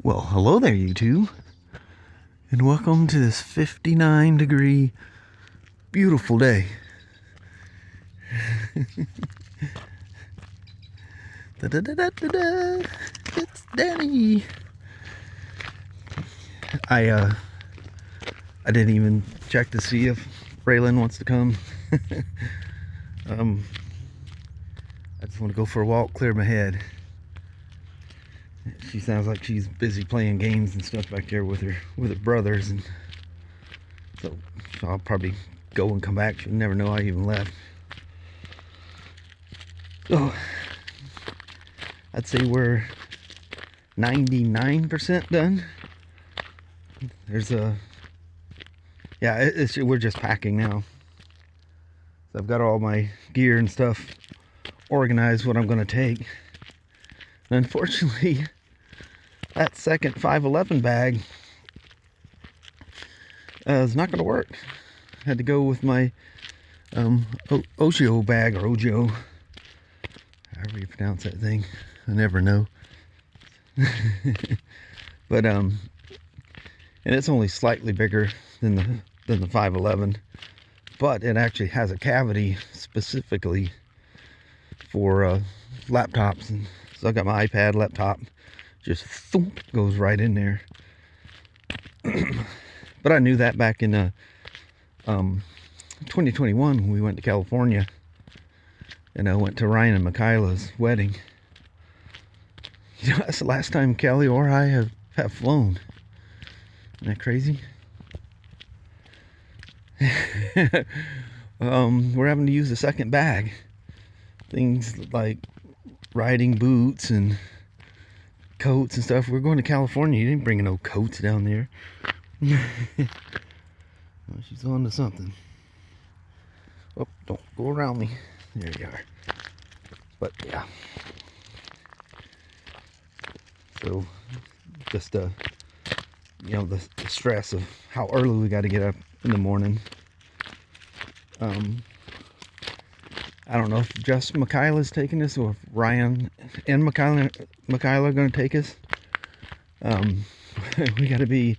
Well, hello there, YouTube, and welcome to this 59-degree, beautiful day. Da-da-da-da-da-da. It's Danny. I didn't even check to see if Braylon wants to come. I just want to go for a walk, clear my head. She sounds like she's busy playing games and stuff back there with her brothers, and so I'll probably go and come back. She'll never know I even left. So I'd say we're 99% done. There's we're just packing now. So I've got all my gear and stuff organized, what I'm going to take. And unfortunately, that second 511 bag is not going to work. I had to go with my Ojo bag, or Ojo, however you pronounce that thing. I never know. But and it's only slightly bigger than the 511, but it actually has a cavity specifically for laptops, and so I got my iPad, laptop, just thump, goes right in there. But I knew that back in 2021 when we went to California, and I went to Ryan and Michaela's wedding. You know, that's the last time Kelly or I have flown. Isn't that crazy? We're having to use the second bag. Things like riding boots and coats and stuff. We're going to California. You didn't bring no coats down there. Well, she's on to something. Oh, don't go around me. There you are. But yeah. So just you know, the stress of how early we got to get up in the morning. I don't know if just Michaela's taking us, or if Ryan and Michaela are going to take us. We got to be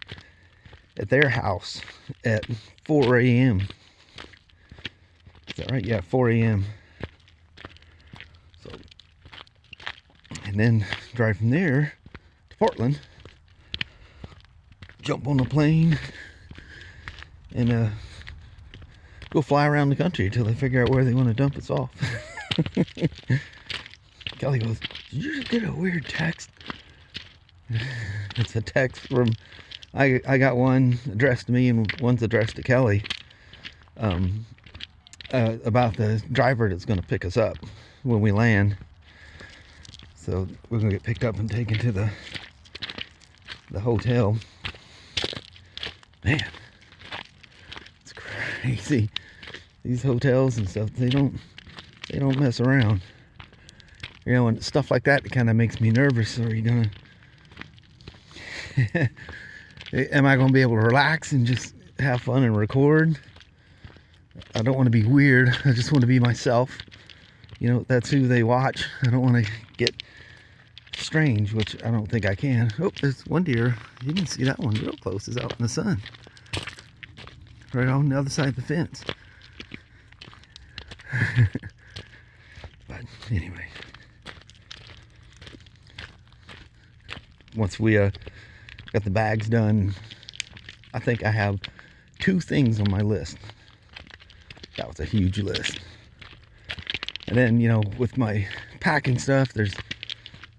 at their house at 4 a.m. Is that right? Yeah, 4 a.m. So, and then drive from there to Portland, jump on the plane, and go fly around the country until they figure out where they want to dump us off. Kelly goes, "Did you just get a weird text?" It's a text from, I got one addressed to me and one's addressed to Kelly, about the driver that's going to pick us up when we land. So we're going to get picked up and taken to the hotel. Man, it's crazy. These hotels and stuff, they don't mess around. You know, and stuff like that kind of makes me nervous. Are you gonna am I gonna be able to relax and just have fun and record? I don't want to be weird. I just want to be myself. You know, that's who they watch. I don't want to get strange, which I don't think I can. Oh, there's one deer. You can see that one real close. It's out in the sun, right on the other side of the fence. But anyway, once we got the bags done, I think I have 2 things on my list. That was a huge list. And then, you know, with my packing stuff, there's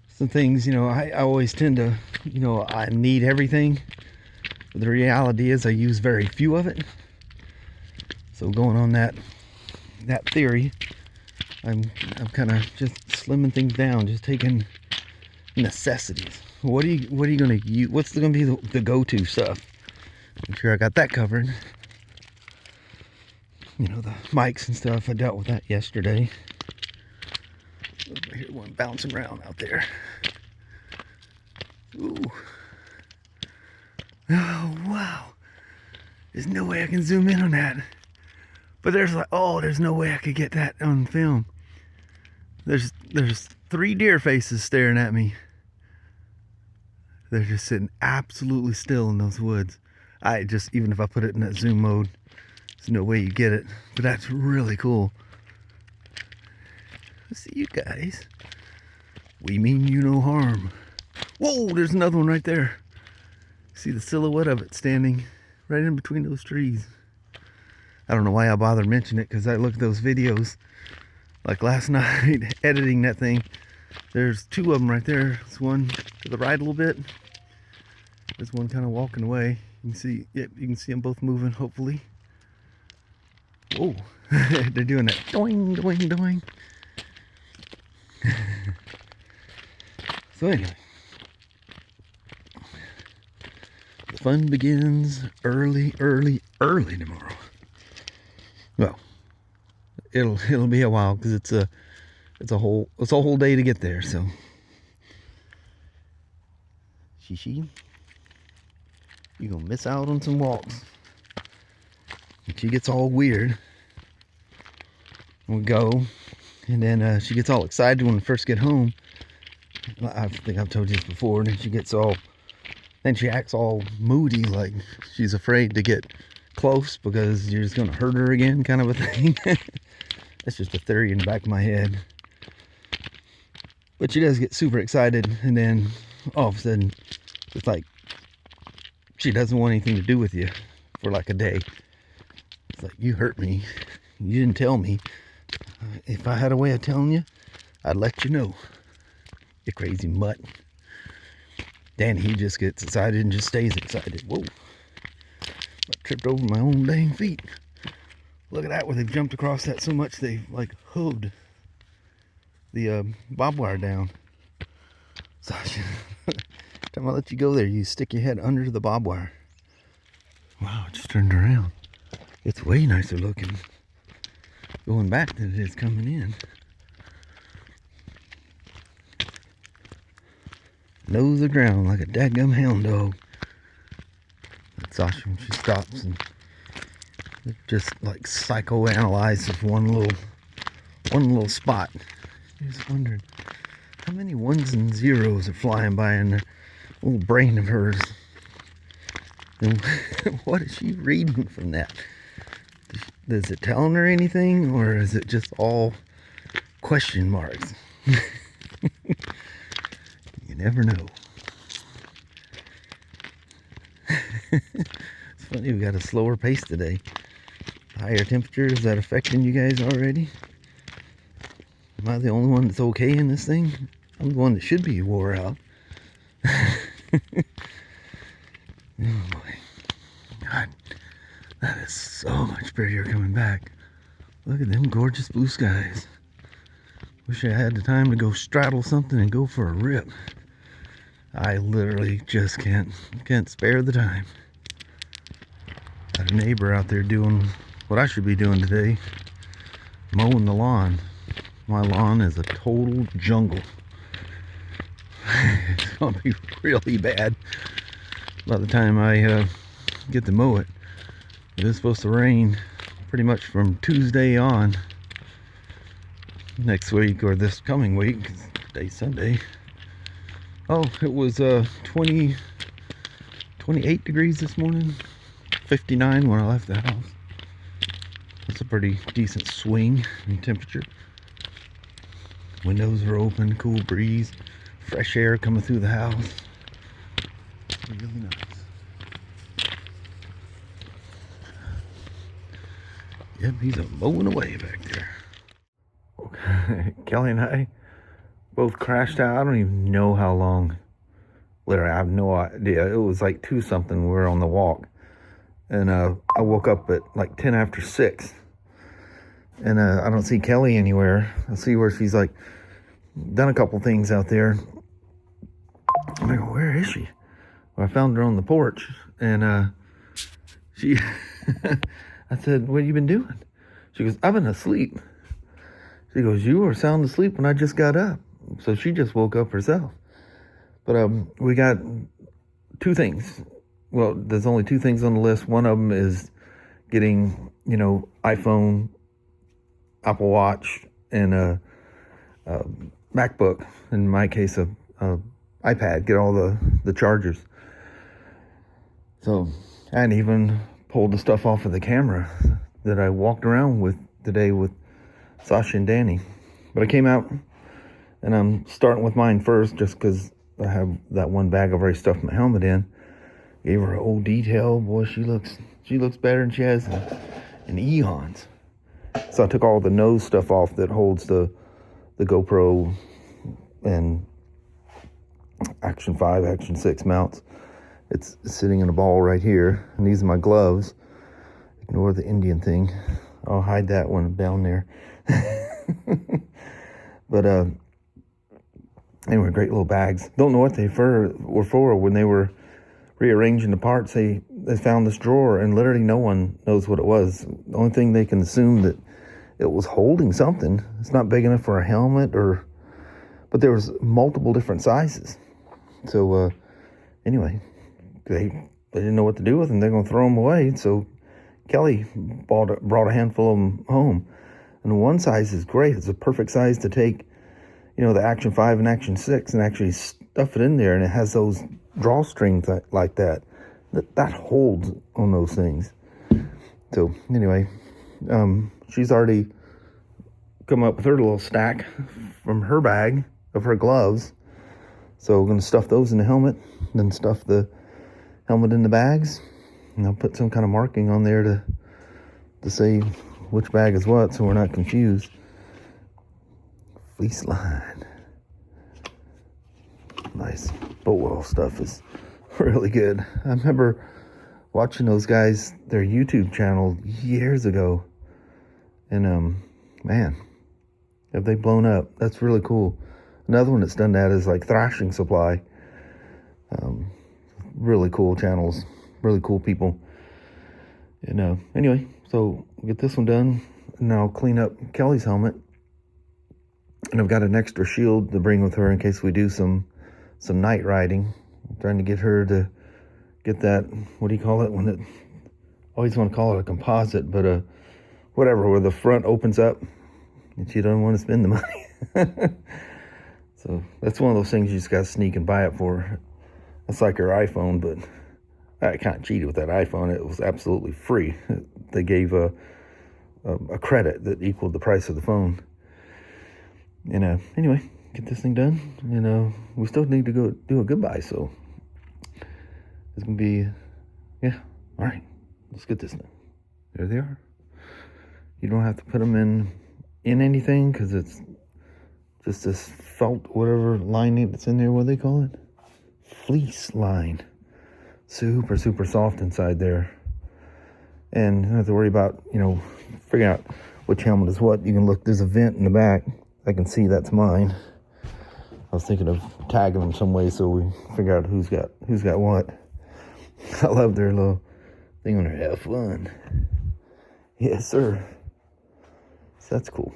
some things, you know, I always tend to, you know, I need everything, but the reality is I use very few of it. So going on that theory, I'm kind of just slimming things down, just taking necessities. What are you gonna use? What's gonna be the go-to stuff? I'm sure I got that covered. You know, the mics and stuff, I dealt with that yesterday. I hear one bouncing around out there. Ooh. Oh wow. There's no way I can zoom in on that. But there's like, oh, there's no way I could get that on film. There's 3 deer faces staring at me. They're just sitting absolutely still in those woods. Even if I put it in that zoom mode, there's no way you get it. But that's really cool. Let's see you guys. We mean you no harm. Whoa, there's another one right there. See the silhouette of it standing right in between those trees. I don't know why I bother mentioning it, because I looked at those videos like last night editing that thing. There's two of them right there. There's one to the right a little bit. There's one kind of walking away. You can see, yep, you can see them both moving, hopefully. Whoa, they're doing that doing, doing, doing. So anyway, the fun begins early tomorrow. Well, it'll be a while, because it's a whole day to get there. So, she, you're gonna miss out on some walks. And she gets all weird. We go, and then she gets all excited when we first get home. I think I've told you this before. And then she acts all moody, like she's afraid to get close because you're just gonna hurt her again, kind of a thing. That's just a theory in the back of my head. But she does get super excited, and then all of a sudden, it's like she doesn't want anything to do with you for like a day. It's like, you hurt me. You didn't tell me. If I had a way of telling you, I'd let you know. You crazy mutt. Then he just gets excited and just stays excited. Whoa. I tripped over my own dang feet. Look at that, where they've jumped across that so much they've like hooved the barbed wire down. So time I let you go there, you stick your head under the barbed wire. Wow, it just turned around. It's way nicer looking going back than it is coming in. Knows the ground like a dadgum hound dog. That's Sasha when she stops and just like psychoanalyzes one little spot. You're just wondering how many ones and zeros are flying by in the little brain of hers. And what is she reading from that? Is it telling her anything, or is it just all question marks? You never know. It's funny, we got a slower pace today. Higher temperature, is that affecting you guys already? Am I the only one that's okay in this thing? I'm the one that should be wore out. Oh boy. God, that is so much prettier coming back. Look at them gorgeous blue skies. Wish I had the time to go straddle something and go for a rip. I literally just can't spare the time. Got a neighbor out there doing what I should be doing today, mowing the lawn. My lawn is a total jungle. It's gonna be really bad by the time I get to mow it. It is supposed to rain pretty much from Tuesday on next week, or this coming week, 'cause today's Sunday. Oh, it was 28 degrees this morning, 59 when I left the house. That's a pretty decent swing in temperature. Windows are open, cool breeze, fresh air coming through the house. Really nice. Yep, he's a mowing away back there. Okay, Kelly and I both crashed out. I don't even know how long. Literally, I have no idea. It was like 2 something. We were on the walk. And I woke up at like 10 after 6. And I don't see Kelly anywhere. I see where she's like done a couple things out there. And I go, where is she? Well, I found her on the porch. And she, I said, what have you been doing? She goes, I've been asleep. She goes, you were sound asleep when I just got up. So she just woke up herself. But we got 2 things. Well, there's only 2 things on the list. One of them is getting, iPhone, Apple Watch, and a MacBook. In my case, a iPad, get all the chargers. So, and even pulled the stuff off of the camera that I walked around with today with Sasha and Danny. But I came out, and I'm starting with mine first just because I have that one bag I've already stuffed my helmet in. Gave her an old detail. Boy, she looks better than she has in eons. So I took all the nose stuff off that holds the GoPro and Action 5, Action 6 mounts. It's sitting in a ball right here. And these are my gloves. Ignore the Indian thing. I'll hide that one down there. But anyway, great little bags. Don't know what they were for. When they were rearranging the parts, they found this drawer, and literally no one knows what it was. The only thing they can assume that it was holding something. It's not big enough for a helmet, but there was multiple different sizes. So anyway, they didn't know what to do with them. They're going to throw them away. So Kelly brought a handful of them home. And one size is great. It's a perfect size to take, the Action 5 and Action 6 and actually stuff it in there. And it has those drawstrings like that holds on those things. So anyway, she's already come up with her little stack from her bag of her gloves. So we're going to stuff those in the helmet, then stuff the helmet in the bags, and I'll put some kind of marking on there to say which bag is what, so we're not confused. Fleece line. Nice. Boatwell stuff is really good. I remember watching those guys, their YouTube channel years ago, and man, have they blown up. That's really cool. Another one that's done that is like Thrashing Supply. Really cool channels, really cool people. And anyway, so we'll get this one done, and I'll clean up Kelly's helmet. And I've got an extra shield to bring with her in case we do some night riding. I'm trying to get her to get that, what do you call it? Always want to call it a composite, but whatever, where the front opens up and she doesn't want to spend the money. So that's one of those things you just got to sneak and buy it for. It's like her iPhone, but I kind of cheated with that iPhone. It was absolutely free. They gave a credit that equaled the price of the phone. And anyway, get this thing done. And we still need to go do a goodbye. So it's going to be, yeah. All right, let's get this done. There they are. You don't have to put them in anything because it's just this felt, whatever lining that's in there. What do they call it? Fleece line. Super, super soft inside there. And you don't have to worry about, figuring out which helmet is what. You can look, there's a vent in the back. I can see that's mine. I was thinking of tagging them some way so we figure out who's got what. I love their little thing on there. Have fun. Yes, sir. So that's cool.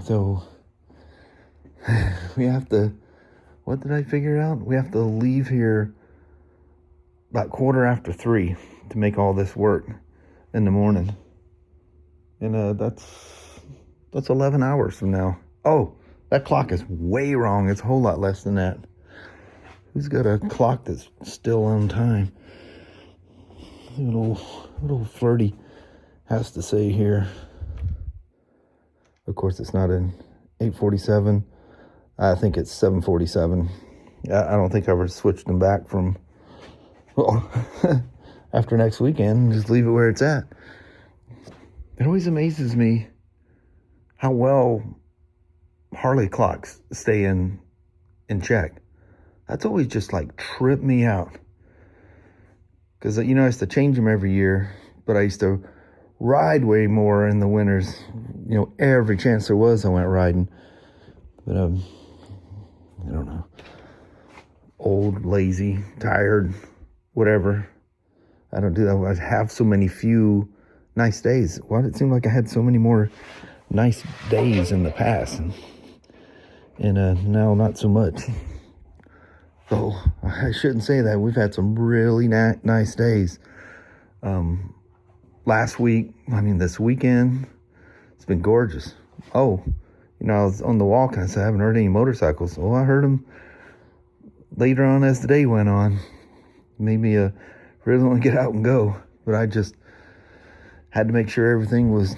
So we have to, what did I figure out? We have to leave here about 3:15 to make all this work in the morning. And that's 11 hours from now. Oh, that clock is way wrong. It's a whole lot less than that. Who's got a clock that's still on time? Little flirty has to say here. Of course, it's not in 8:47. I think it's 7:47. I don't think I ever switched them back from, after next weekend, just leave it where it's at. It always amazes me how well Harley clocks stay in check. That's always just like tripped me out. Because, I used to change them every year, but I used to ride way more in the winters. Every chance there was, I went riding. But, I don't know. Old, lazy, tired, whatever. I don't do that. I have so many few nice days. Why did it seem like I had so many more nice days in the past? And now not so much. So I shouldn't say that. We've had some really nice days. This weekend, it's been gorgeous. Oh, you know, I was on the walk and I said, I haven't heard any motorcycles. Well, I heard them later on as the day went on. Made me really want to get out and go. But I just had to make sure everything was...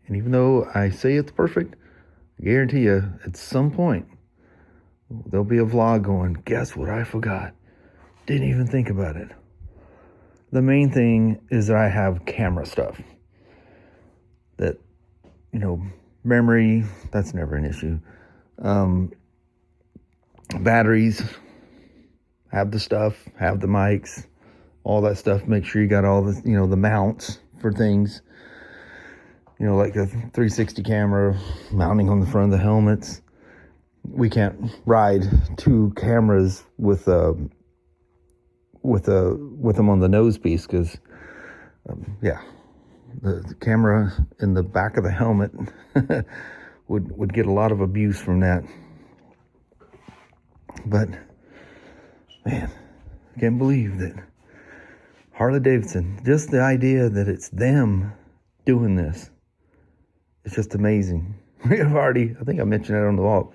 And even though I say it's perfect, I guarantee you, at some point, there'll be a vlog going, guess what I forgot? Didn't even think about it. The main thing is that I have camera stuff. That, you know, memory, that's never an issue. Batteries, have the stuff, have the mics, all that stuff. Make sure you got all the, you know, the mounts for things. You know, like a 360 camera mounting on the front of the helmets. We can't ride two cameras with them on the nose piece because, yeah, the camera in the back of the helmet would get a lot of abuse from that. But man, I can't believe that Harley-Davidson, just the idea that it's them doing this, it's just amazing. We have already, I think I mentioned it on the walk,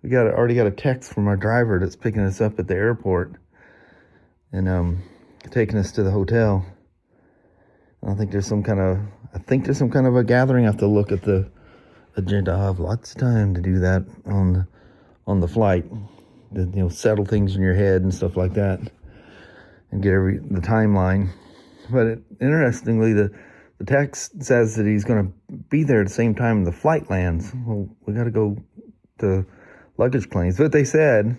we already got a text from our driver that's picking us up at the airport and taking us to the hotel. I think there's some kind of a gathering. I have to look at the agenda. I have lots of time to do that on the flight. You know, settle things in your head and stuff like that, and get the timeline. But interestingly, the text says that he's going to be there at the same time the flight lands. Well, we got to go to luggage claims. But they said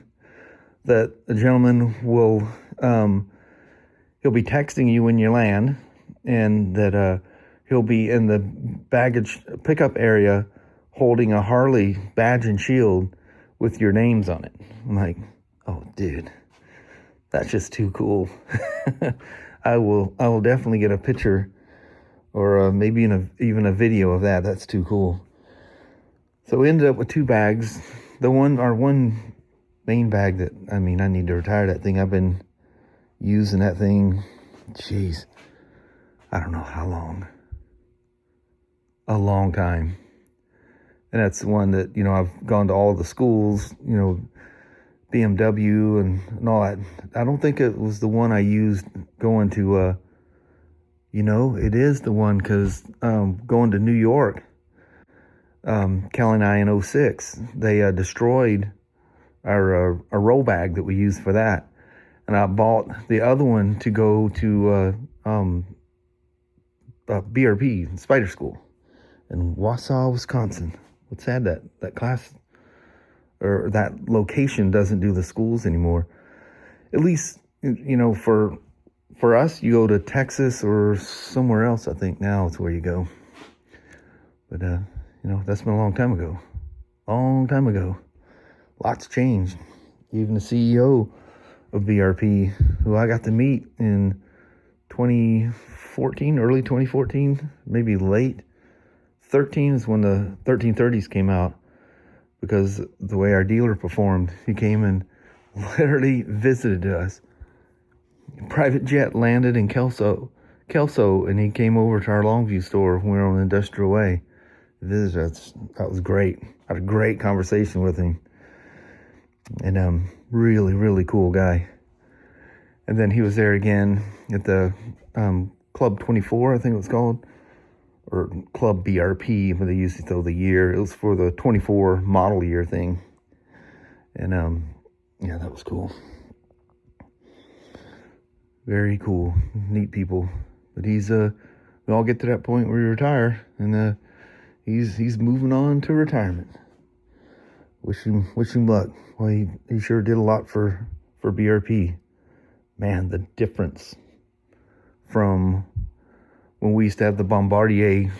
that the gentleman will he'll be texting you when you land, and that he'll be in the baggage pickup area holding a Harley badge and shield with your names on it. I'm like, oh, dude, that's just too cool. I will definitely get a picture or maybe even a video of that. That's too cool. So we ended up with two bags. Our one main bag that, I need to retire that thing. I've been using that thing, jeez, I don't know how long. A long time. And that's the one that, you know, I've gone to all the schools, you know, BMW and all that. I don't think it was the one I used going to, you know, it is the one because going to New York, Kelly and I in 06, they destroyed our roll bag that we used for that. And I bought the other one to go to BRP, Spyder School in Wausau, Wisconsin. It's sad that class or that location doesn't do the schools anymore. At least, you know, for us, you go to Texas or somewhere else. I think now it's where you go. But you know, that's been a long time ago. Long time ago. Lots changed. Even the CEO of BRP, who I got to meet in 2014, early 2014, maybe late 13 is when the 1330s came out, because the way our dealer performed. He came and literally visited us. Private jet landed in Kelso, and he came over to our Longview store when we were on Industrial Way. Visited us. That was great. I had a great conversation with him. And really, really cool guy. And then he was there again at the Club 24, I think it was called. Or Club BRP, where they used to throw the year. It was for the 24 model year thing. And, yeah, that was cool. Very cool. Neat people. But we all get to that point where we retire, and he's moving on to retirement. Wish him luck. Well, he sure did a lot for BRP. Man, the difference from when we used to have the Bombardier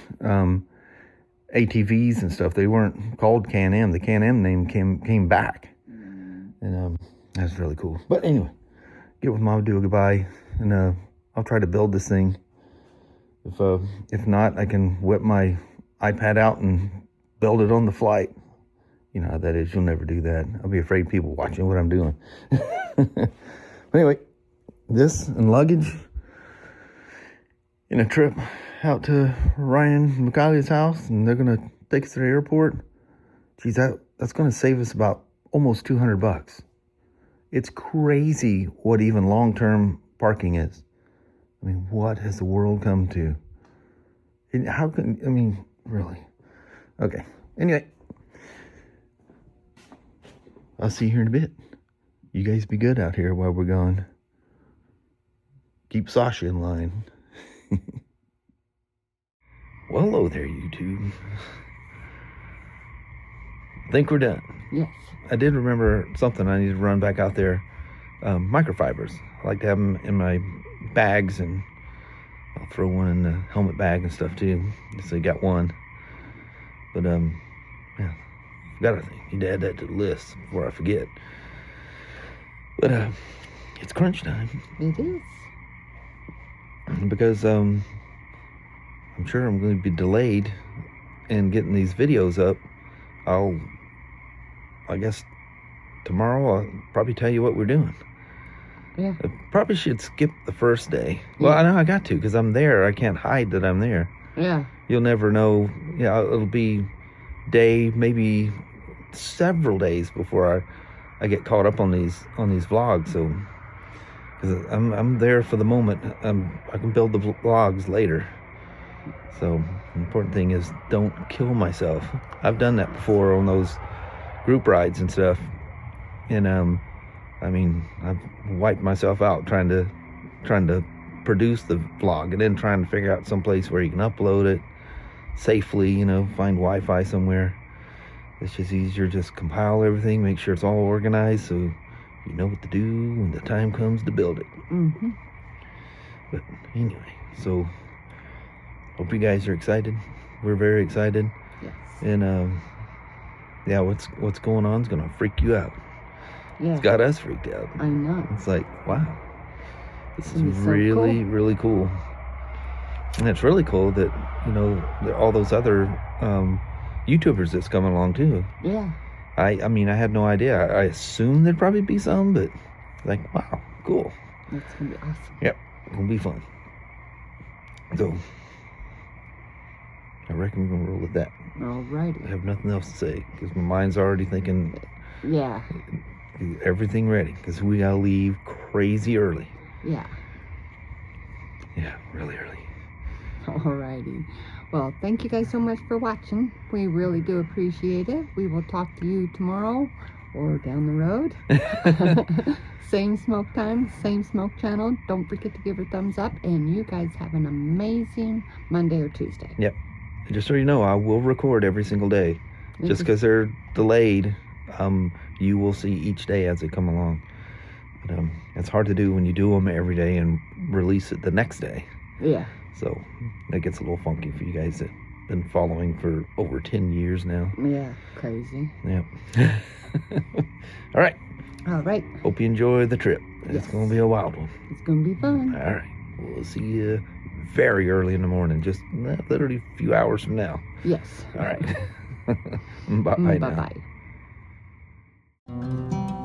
ATVs and stuff. They weren't called Can-Am. The Can-Am name came back. And that's really cool. But anyway, get with Mom, do a goodbye, and I'll try to build this thing. If not, I can whip my iPad out and build it on the flight. You know how that is. You'll never do that. I'll be afraid of people watching what I'm doing. Anyway, this and luggage in a trip out to Ryan McCauley's house, and they're going to take us to the airport. Geez, that's going to save us about almost $200. It's crazy what even long-term parking is. I mean, what has the world come to? And how can, I mean, really? Okay. Anyway, I'll see you here in a bit. You guys be good out here while we're gone. Keep Sasha in line. Well, hello there, YouTube. I think we're done. Yes. I did remember something. I need to run back out there. Microfibers. I like to have them in my bags, and I'll throw one in the helmet bag and stuff too. So you got one. But yeah, forgot a thing. Need to add that to the list before I forget. But it's crunch time. It is. Because I'm sure I'm going to be delayed in getting these videos up. I guess tomorrow I'll probably tell you what we're doing. Yeah. I probably should skip the first day. Well, I know I got to, because I'm there. I can't hide that I'm there. Yeah. You'll never know. Yeah, it'll be maybe several days before I get caught up on these vlogs. So, because I'm there for the moment. I can build the vlogs later. So the important thing is don't kill myself. I've done that before on those group rides and stuff, and I mean, I've wiped myself out trying to produce the vlog, and then trying to figure out some place where you can upload it safely, you know, find Wi-Fi somewhere. It's just easier, just compile everything, make sure it's all organized, so you know what to do when the time comes to build it. Mm-hmm. But anyway, so hope you guys are excited. We're very excited. Yes. And yeah, what's going on is gonna freak you out. Yeah. It's got us freaked out. I know. It's like, wow, this is So really, cool. really cool. And it's really cool that, you know, all those other YouTubers that's coming along too. Yeah. I mean, I had no idea. I assumed there'd probably be some, but like, wow, cool. It's gonna be awesome. Yep, gonna be fun. So I reckon we're gonna roll with that. Alrighty. I have nothing else to say because my mind's already thinking. Yeah. Everything ready because we gotta leave crazy early. Yeah. Yeah, really early. Alrighty. Well, thank you guys so much for watching. We really do appreciate it. We will talk to you tomorrow or down the road. Same smoke time, same smoke channel. Don't forget to give it a thumbs up, and you guys have an amazing Monday or Tuesday. Yep. And just so you know, I will record every single day. Just because they're delayed, you will see each day as they come along. But it's hard to do when you do them every day and release it the next day. Yeah. So that gets a little funky for you guys that have been following for over 10 years now. Yeah, crazy. Yep. All right. All right. Hope you enjoy the trip. Yes. It's going to be a wild one. It's going to be fun. All right. We'll see you very early in the morning, just literally a few hours from now. Yes. All right. Bye now. Bye-bye.